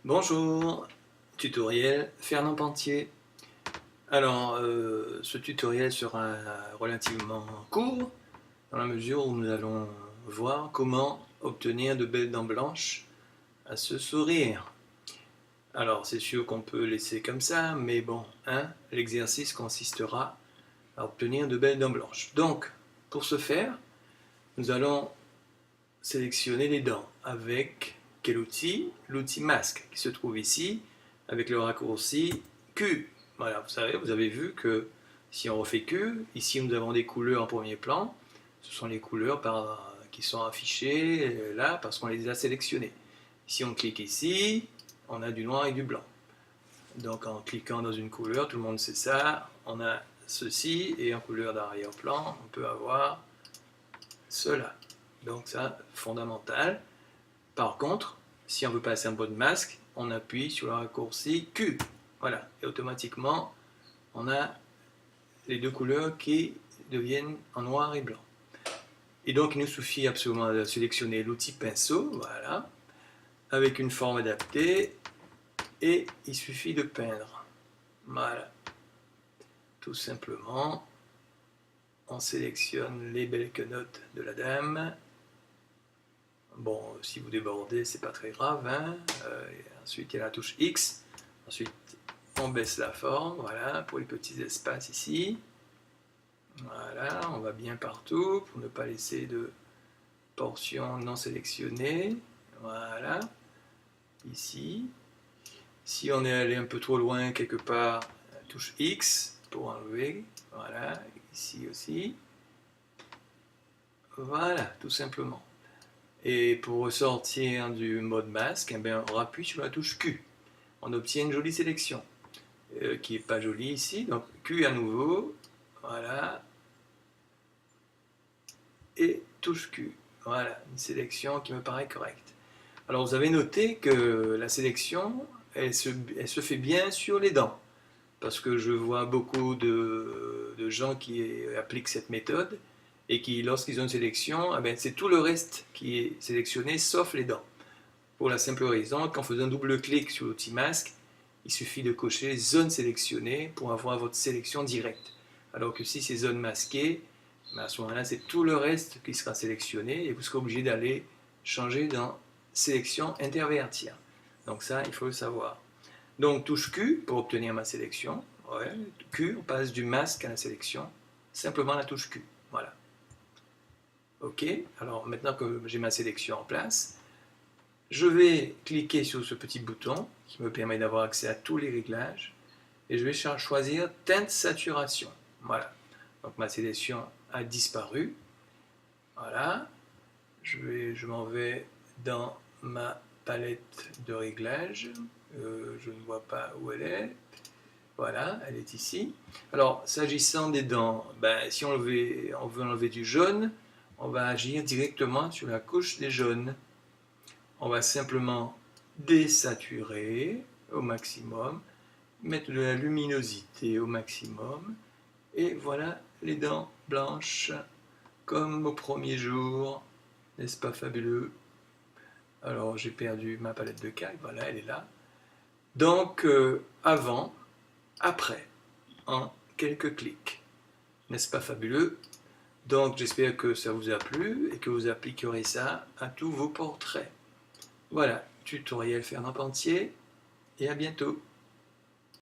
Bonjour, tutoriel Fernand Pentier. Alors, ce tutoriel sera relativement court dans la mesure où nous allons voir comment obtenir de belles dents blanches à ce sourire. Alors, c'est sûr qu'on peut laisser comme ça, mais bon, hein, l'exercice consistera à obtenir de belles dents blanches. Donc, pour ce faire, nous allons sélectionner les dents avec quel outil? L'outil masque qui se trouve ici avec le raccourci Q. Voilà, vous savez, vous avez vu que si on refait Q, ici nous avons des couleurs en premier plan. Ce sont les couleurs qui sont affichées là parce qu'on les a sélectionnées. Si on clique ici, on a du noir et du blanc. Donc en cliquant dans une couleur, tout le monde sait ça, on a ceci et en couleur d'arrière-plan, on peut avoir cela. Donc ça, fondamental. Par contre, si on veut passer en mode masque, on appuie sur le raccourci Q. Voilà, et automatiquement, on a les deux couleurs qui deviennent en noir et blanc. Et donc, il nous suffit absolument de sélectionner l'outil pinceau, voilà, avec une forme adaptée, et il suffit de peindre. Voilà, tout simplement, on sélectionne les belles quenottes de la dame. Bon, si vous débordez, c'est pas très grave, hein. Ensuite, il y a la touche X. Ensuite, on baisse la forme, voilà, pour les petits espaces ici. Voilà, on va bien partout pour ne pas laisser de portions non sélectionnées. Voilà, ici. Si on est allé un peu trop loin quelque part, la touche X pour enlever. Voilà, ici aussi. Voilà, tout simplement. Et pour ressortir du mode masque, eh bien, on appuie sur la touche Q. On obtient une jolie sélection, qui n'est pas jolie ici. Donc Q à nouveau, voilà, et touche Q. Voilà, une sélection qui me paraît correcte. Alors vous avez noté que la sélection, elle se fait bien sur les dents. Parce que je vois beaucoup de gens qui appliquent cette méthode et qui, lorsqu'ils ont une sélection, eh bien, c'est tout le reste qui est sélectionné sauf les dents. Pour la simple raison qu'en faisant double clic sur l'outil masque, il suffit de cocher les zones sélectionnées pour avoir votre sélection directe. Alors que si c'est zone masquée, ben à ce moment-là, c'est tout le reste qui sera sélectionné et vous serez obligé d'aller changer dans sélection intervertir. Donc ça, il faut le savoir. Donc touche Q pour obtenir ma sélection. Ouais, Q, on passe du masque à la sélection. Simplement la touche Q. Voilà. Ok, alors maintenant que j'ai ma sélection en place, je vais cliquer sur ce petit bouton qui me permet d'avoir accès à tous les réglages et je vais choisir teinte saturation. Voilà, donc ma sélection a disparu. Voilà, je m'en vais dans ma palette de réglages. Je ne vois pas où elle est. Voilà, elle est ici. Alors, s'agissant des dents, ben, si on veut enlever du jaune, on va agir directement sur la couche des jaunes. On va simplement désaturer au maximum, mettre de la luminosité au maximum, et voilà les dents blanches, comme au premier jour. N'est-ce pas fabuleux? Alors, j'ai perdu ma palette de calque, voilà, elle est là. Donc, avant, après, en quelques clics. N'est-ce pas fabuleux? Donc j'espère que ça vous a plu et que vous appliquerez ça à tous vos portraits. Voilà, tutoriel Fernand Pentier et à bientôt.